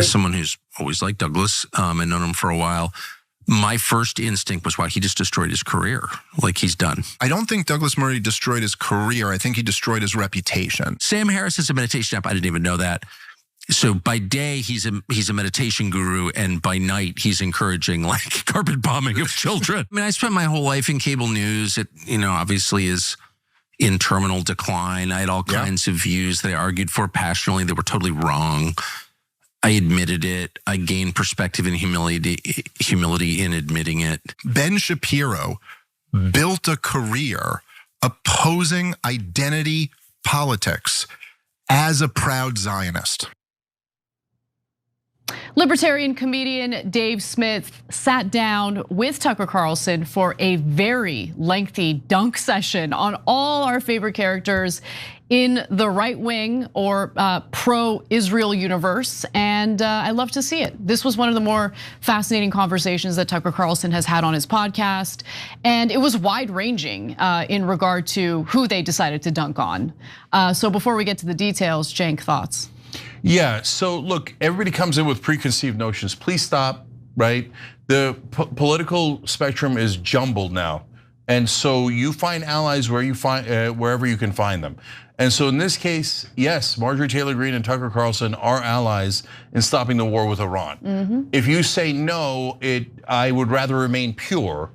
As someone who's always liked Douglas and known him for a while, my first instinct was, wow, he just destroyed his career. Like, he's done. I don't think Douglas Murray destroyed his career. I think he destroyed his reputation. Sam Harris is a meditation app. I didn't even know that. So by day, he's a meditation guru, and by night, he's encouraging like carpet bombing of children. I mean, I spent my whole life in cable news. It, obviously is in terminal decline. I had all kinds of views that I argued for passionately that were totally wrong. I admitted it. I gained perspective and humility in admitting it. Ben Shapiro built a career opposing identity politics as a proud Zionist. Libertarian comedian Dave Smith sat down with Tucker Carlson for a very lengthy dunk session on all our favorite characters in the right wing or pro-Israel universe, and I love to see it. This was one of the more fascinating conversations that Tucker Carlson has had on his podcast, and it was wide-ranging in regard to who they decided to dunk on. So before we get to the details, Cenk, thoughts? Yeah, so look, everybody comes in with preconceived notions. Please stop, right? The political spectrum is jumbled now. And so you find allies where you find wherever you can find them. And so in this case, yes, Marjorie Taylor Greene and Tucker Carlson are allies in stopping the war with Iran. If you say no, I would rather remain pure.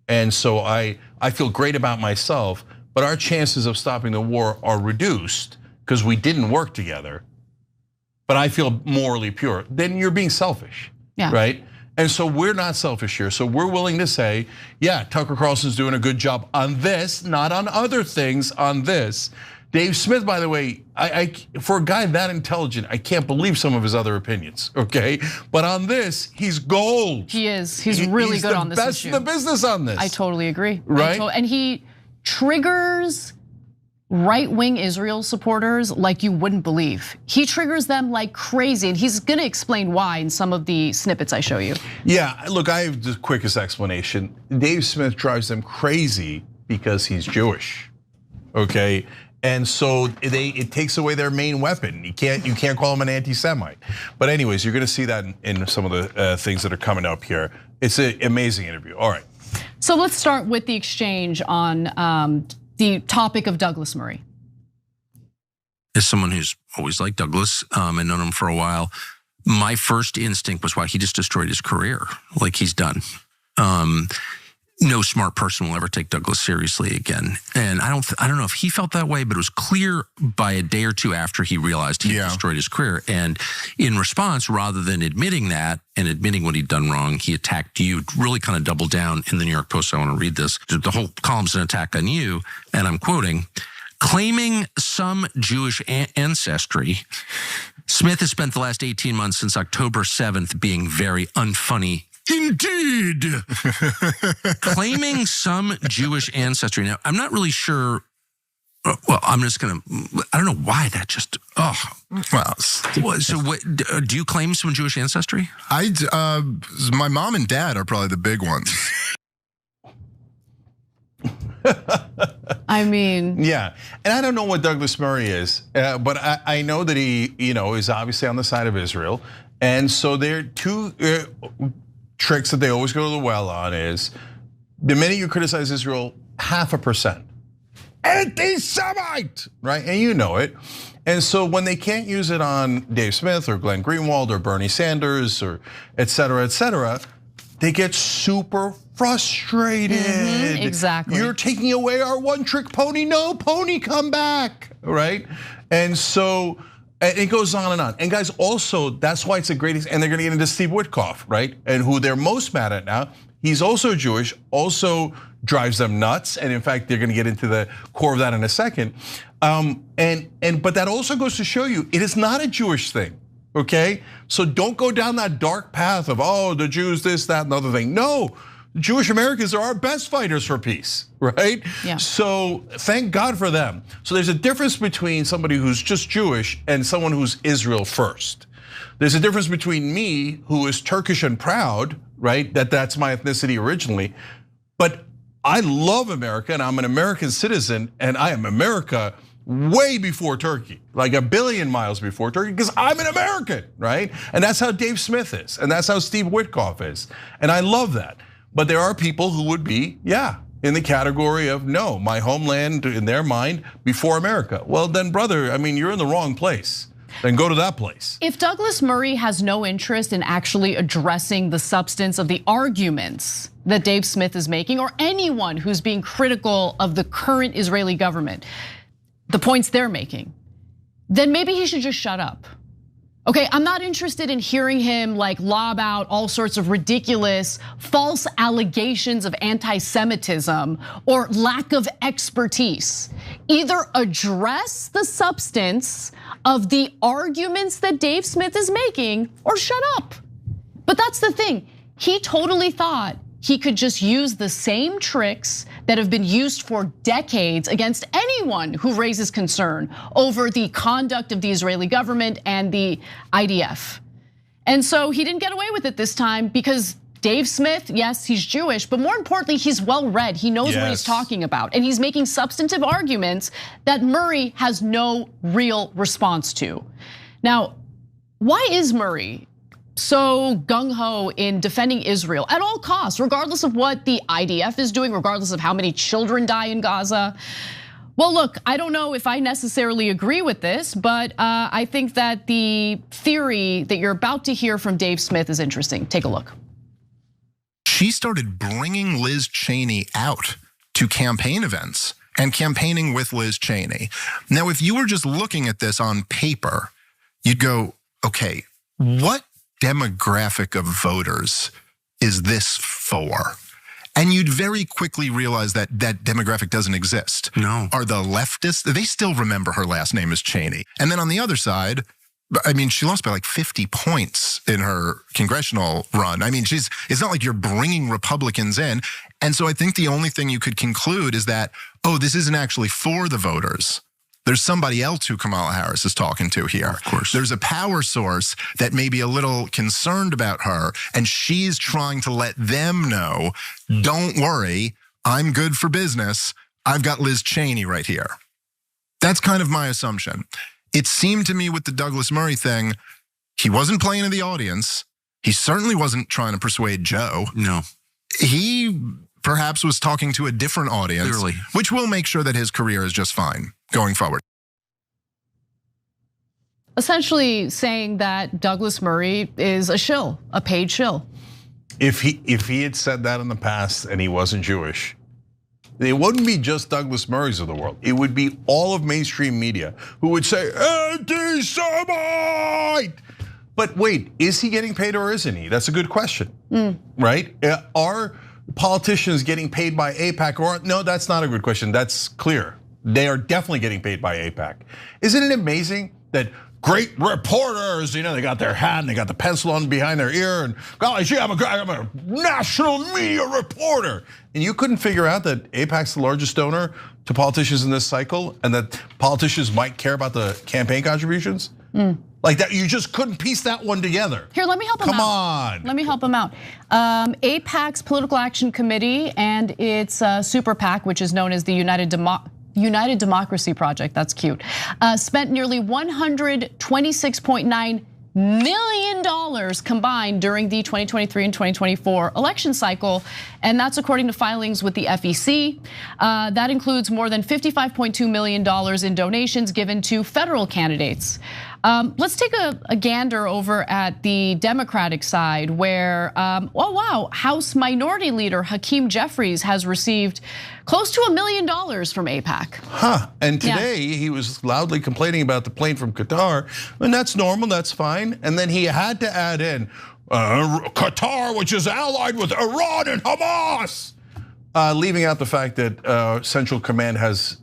And so I feel great about myself, but our chances of stopping the war are reduced because we didn't work together. But I feel morally pure. Then you're being selfish, right? And so we're not selfish here. So we're willing to say, yeah, Tucker Carlson's doing a good job on this, not on other things, on this. Dave Smith, by the way, for a guy that intelligent, I can't believe some of his other opinions, okay? But on this, he's gold. He is, he's really good on this issue. He's the best in the business on this. I totally agree. Right? And he triggers right-wing Israel supporters like you wouldn't believe. He triggers them like crazy, and he's gonna explain why in some of the snippets I show you. Yeah, look, I have the quickest explanation. Dave Smith drives them crazy because he's Jewish, okay? And so it takes away their main weapon. You can't call him an anti-Semite. But anyways, you're gonna see that in some of the things that are coming up here. It's an amazing interview, all right. So let's start with the exchange on the topic of Douglas Murray. As someone who's always liked Douglas and known him for a while, my first instinct was, wow, he just destroyed his career. Like, he's done. No smart person will ever take Douglas seriously again. And I don't know if he felt that way, but it was clear by a day or two after he realized he destroyed his career. And in response, rather than admitting that and admitting what he'd done wrong, he attacked you, really kind of doubled down in the New York Post. I want to read this. The whole column's an attack on you, and I'm quoting, claiming some Jewish ancestry, Smith has spent the last 18 months since October 7th being very unfunny. Indeed. Claiming some Jewish ancestry. Now, I'm not really sure. Well, I'm just gonna, I don't know why that just, Well, so what, do you claim some Jewish ancestry? My mom and dad are probably the big ones. I mean. Yeah, and I don't know what Douglas Murray is, but I know that he, is obviously on the side of Israel. And so there are two tricks that they always go to the well on is, the minute you criticize Israel, 0.5%. Anti-Semite, right? And you know it. And so when they can't use it on Dave Smith or Glenn Greenwald or Bernie Sanders or et cetera, they get super frustrated. Exactly. You're taking away our one-trick pony. No, pony, come back, right? And so it goes on and on. And guys, also, that's why it's the greatest, and they're gonna get into Steve Witkoff, right? And who they're most mad at now, he's also Jewish, also drives them nuts. And in fact, they're gonna get into the core of that in a second. But that also goes to show you, it is not a Jewish thing, okay? So don't go down that dark path of, the Jews, this, that, and the other thing. No, Jewish Americans are our best fighters for peace, right? Yeah. So thank God for them. So there's a difference between somebody who's just Jewish and someone who's Israel first. There's a difference between me, who is Turkish and proud, right? That's my ethnicity originally. But I love America and I'm an American citizen and I am America, way before Turkey, like a billion miles before Turkey, because I'm an American, right? And that's how Dave Smith is, and that's how Steve Witkoff is, and I love that. But there are people who would be, in the category of no, my homeland in their mind before America. Well then, brother, I mean, you're in the wrong place. Then go to that place. If Douglas Murray has no interest in actually addressing the substance of the arguments that Dave Smith is making, or anyone who's being critical of the current Israeli government, the points they're making, then maybe he should just shut up. Okay, I'm not interested in hearing him like lob out all sorts of ridiculous, false allegations of anti-Semitism or lack of expertise. Either address the substance of the arguments that Dave Smith is making or shut up. But that's the thing, he totally thought he could just use the same tricks that have been used for decades against anyone who raises concern over the conduct of the Israeli government and the IDF. And so he didn't get away with it this time because Dave Smith, yes, he's Jewish, but more importantly, he's well read. He knows what he's talking about, and he's making substantive arguments that Murray has no real response to. Now, why is Murray so gung-ho in defending Israel at all costs, regardless of what the IDF is doing, regardless of how many children die in Gaza? Well, look, I don't know if I necessarily agree with this, but I think that the theory that you're about to hear from Dave Smith is interesting. Take a look. She started bringing Liz Cheney out to campaign events and campaigning with Liz Cheney. Now, if you were just looking at this on paper, you'd go, okay, what demographic of voters is this for? And you'd very quickly realize that that demographic doesn't exist. No. Are the leftists, they still remember her last name is Cheney. And then on the other side, I mean, she lost by like 50 points in her congressional run. I mean, it's not like you're bringing Republicans in. And so I think the only thing you could conclude is that, oh, this isn't actually for the voters. There's somebody else who Kamala Harris is talking to here. Of course. There's a power source that may be a little concerned about her, and she's trying to let them know, don't worry, I'm good for business. I've got Liz Cheney right here. That's kind of my assumption. It seemed to me with the Douglas Murray thing, he wasn't playing to the audience. He certainly wasn't trying to persuade Joe. No. He perhaps was talking to a different audience, Clearly. Which will make sure that his career is just fine going forward. Essentially saying that Douglas Murray is a shill, a paid shill. If he had said that in the past and he wasn't Jewish, it wouldn't be just Douglas Murray's of the world. It would be all of mainstream media who would say, anti-Semite. But wait, is he getting paid or isn't he? That's a good question, right? Are politicians getting paid by AIPAC or no, that's not a good question, that's clear. They are definitely getting paid by AIPAC. Isn't it amazing that great reporters, they got their hat and they got the pencil on behind their ear and guys, I'm a national media reporter. And you couldn't figure out that AIPAC's the largest donor to politicians in this cycle and that politicians might care about the campaign contributions? Like that, you just couldn't piece that one together. Here, let me help him out. Come on. Let me help him out. AIPAC's Political Action Committee and its super PAC, which is known as the United Democracy Project, that's cute, spent nearly $126.9 million combined during the 2023 and 2024 election cycle. And that's according to filings with the FEC. That includes more than $55.2 million in donations given to federal candidates. Let's take a gander over at the Democratic side where, oh wow, House Minority Leader Hakeem Jeffries has received close to $1 million from AIPAC. And today he was loudly complaining about the plane from Qatar, and that's normal, that's fine. And then he had to add in Qatar, which is allied with Iran and Hamas. Leaving out the fact that US Central Command has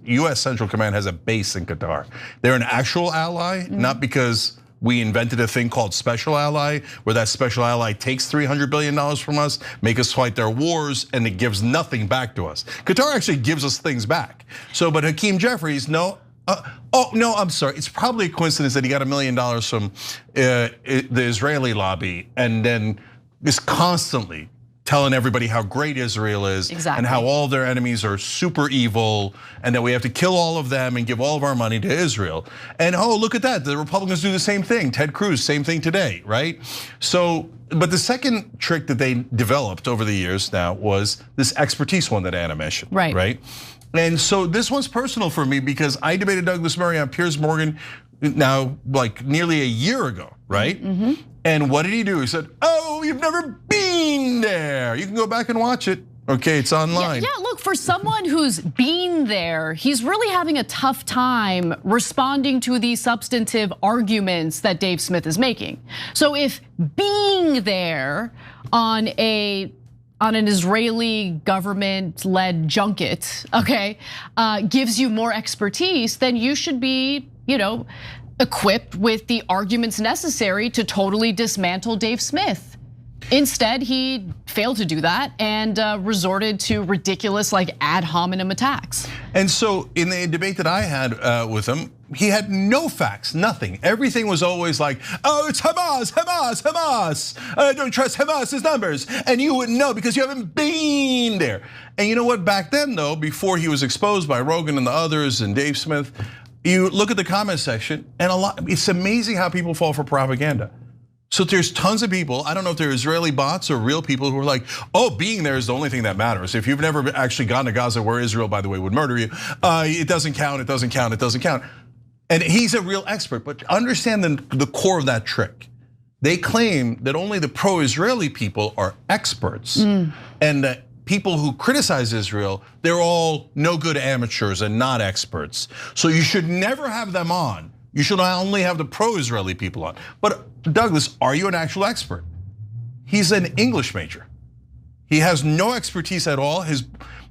a base in Qatar. They're an actual ally, not because we invented a thing called special ally, where that special ally takes $300 billion from us, make us fight their wars, and it gives nothing back to us. Qatar actually gives us things back. So, but Hakeem Jeffries, no. Oh no, I'm sorry. It's probably a coincidence that he got $1 million from the Israeli lobby, and then is constantly telling everybody how great Israel is and how all their enemies are super evil and that we have to kill all of them and give all of our money to Israel. And oh, look at that, the Republicans do the same thing. Ted Cruz, same thing today, right? So, but the second trick that they developed over the years now was this expertise one that Anna mentioned, right? And so this one's personal for me because I debated Douglas Murray on Piers Morgan now like nearly a year ago, right? And what did he do? He said, oh, you've never been there. You can go back and watch it. Okay, it's online. Yeah, look, for someone who's been there, he's really having a tough time responding to the substantive arguments that Dave Smith is making. So if being there on an Israeli government-led junket, okay, gives you more expertise, then you should be, equipped with the arguments necessary to totally dismantle Dave Smith. Instead, he failed to do that and resorted to ridiculous ad hominem attacks. And so in the debate that I had with him, he had no facts, nothing. Everything was always like, oh, it's Hamas, Hamas, Hamas. I don't trust Hamas's numbers. And you wouldn't know because you haven't been there. And you know what, back then though, before he was exposed by Rogan and the others and Dave Smith, you look at the comment section and it's amazing how people fall for propaganda. So there's tons of people, I don't know if they're Israeli bots or real people who are like, oh, being there is the only thing that matters. If you've never actually gone to Gaza where Israel, by the way, would murder you, it doesn't count, it doesn't count, it doesn't count. And he's a real expert, but understand the core of that trick. They claim that only the pro-Israeli people are experts and that people who criticize Israel, they're all no good amateurs and not experts. So you should never have them on. You should only have the pro-Israeli people on. But Douglas, are you an actual expert? He's an English major. He has no expertise at all.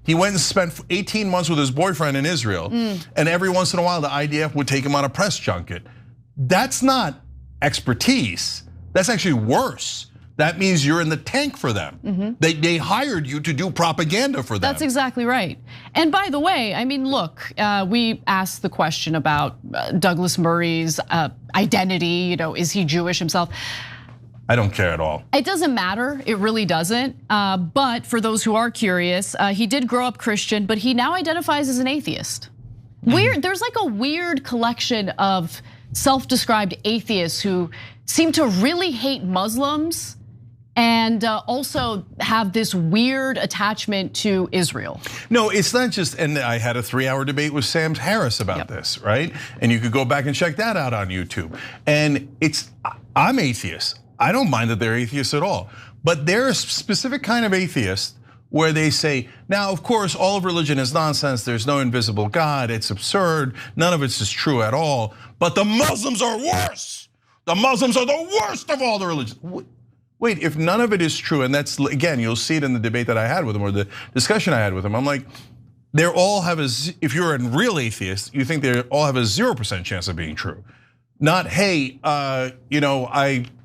He went and spent 18 months with his boyfriend in Israel, and every once in a while the IDF would take him on a press junket. That's not expertise. That's actually worse. That means you're in the tank for them. They hired you to do propaganda for them. That's exactly right. And by the way, I mean, look, we asked the question about Douglas Murray's identity. Is he Jewish himself? I don't care at all. It doesn't matter, it really doesn't. But for those who are curious, he did grow up Christian, but he now identifies as an atheist. There's like a weird collection of self-described atheists who seem to really hate Muslims and also have this weird attachment to Israel. No, it's not just, and I had a 3-hour debate with Sam Harris about this, right? And you could go back and check that out on YouTube. And I'm atheist. I don't mind that they're atheists at all. But they're a specific kind of atheist where they say, now, of course, all of religion is nonsense. There's no invisible God. It's absurd. None of it's true at all. But the Muslims are worse. The Muslims are the worst of all the religions. Wait, if none of it is true, and that's, again, you'll see it in the debate that I had with him or the discussion I had with him. I'm like, they all have if you're a real atheist, you think they all have a 0% chance of being true. Not, hey, I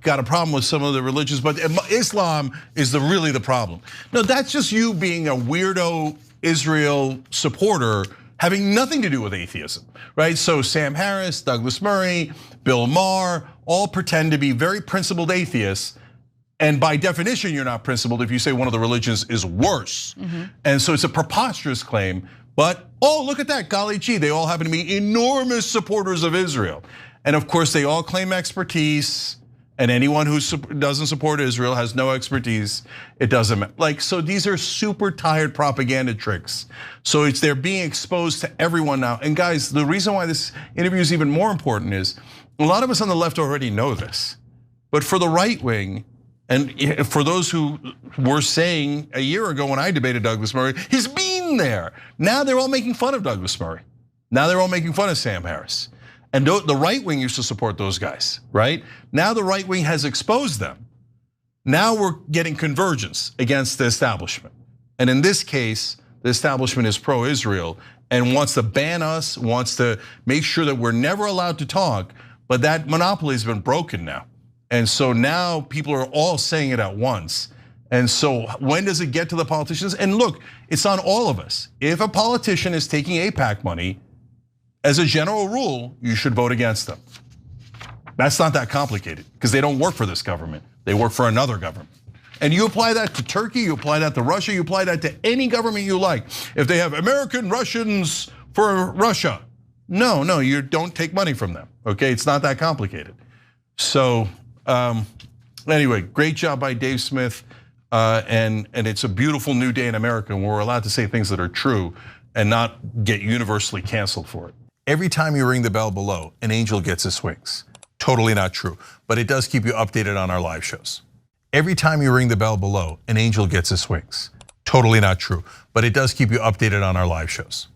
got a problem with some of the religions, but Islam is really the problem. No, that's just you being a weirdo Israel supporter having nothing to do with atheism, right? So Sam Harris, Douglas Murray, Bill Maher, all pretend to be very principled atheists. And by definition, you're not principled if you say one of the religions is worse. And so it's a preposterous claim, but look at that, golly gee, they all happen to be enormous supporters of Israel. And of course, they all claim expertise, and anyone who doesn't support Israel has no expertise. It doesn't matter. So these are super tired propaganda tricks. So they're being exposed to everyone now. And guys, the reason why this interview is even more important is a lot of us on the left already know this, but for the right wing, and for those who were saying a year ago when I debated Douglas Murray, he's been there. Now they're all making fun of Douglas Murray. Now they're all making fun of Sam Harris. And the right wing used to support those guys, right? Now the right wing has exposed them. Now we're getting convergence against the establishment. And in this case, the establishment is pro-Israel and wants to ban us, wants to make sure that we're never allowed to talk, but that monopoly has been broken now. And so now people are all saying it at once. And so when does it get to the politicians? And look, it's on all of us. If a politician is taking AIPAC money, as a general rule, you should vote against them. That's not that complicated because they don't work for this government. They work for another government. And you apply that to Turkey, you apply that to Russia, you apply that to any government you like. If they have American Russians for Russia, no, you don't take money from them, okay? It's not that complicated. So anyway, great job by Dave Smith. And it's a beautiful new day in America where we're allowed to say things that are true and not get universally canceled for it. Every time you ring the bell below, an angel gets his wings. Totally not true, but it does keep you updated on our live shows. Every time you ring the bell below, an angel gets his wings. Totally not true, but it does keep you updated on our live shows.